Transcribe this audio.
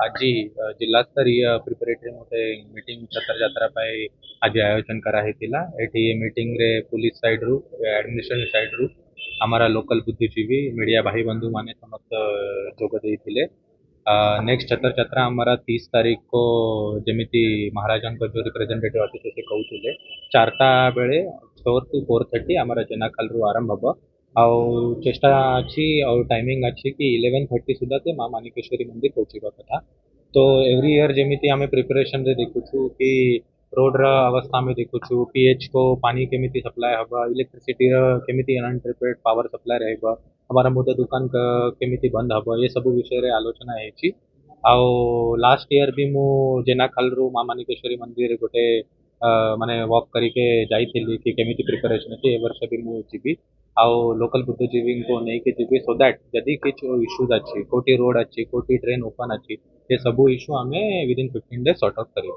आज जिला स्तरीय प्रिपरेटरी मोटे मीटिंग छतर यात्रा पाई आज आयोजन करा हेतिला एठी मीटिंग रे पुलिस साइड रु एडमिनिस्ट्रेशन साइड रु हमारा लोकल बुद्धिजीवी मीडिया भाई बंधु माने समस्त जोग देइथिले। नेक्स्ट छतर यात्रा हमारा 30 तारीख को जमिति महाराजा जो रिप्रेजेंटेटिव आते से कहते चारटा बेले 4 to 4:30 आमर जेनाखाल रु आरंभ हम आउ चेष्टा अच्छी और टाइमिंग अच्छी कि 11:30 सुधा ते माँ मानिकेश्वरी मंदिर पहुँचवा कथा। तो एवरी इयर जमीती आम प्रिपरेशन रे देखुछु कि रोड रा अवस्था में देखुछु पीएच को पानी केमिति सप्लाय हबा इलेक्ट्रिसिटी केमिति अनइंटरप्रेटेड पावर सप्लाय रहेगा हमारा मोटा दुकान केमिति बंद हबा ये सब विषय रे आलोचना है। आउ लास्ट ईयर भी मु जेनाखाल रु माँ मानिकेश्वरी मंदिर गोटे माने वॉक करके जाइथिली कि केमिति प्रिपरेशन अछि ए वर्ष भी मु जीवी आउ लोकल बुद्धिजीवी को नहीं जीवी सो दैट जदि किछ इश्यूज अच्छी कोटी रोड अच्छी कोटी ट्रेन ओपन अच्छी ये सब इश्यू आमे विदिन 15 डेज सॉर्ट आउट करियो।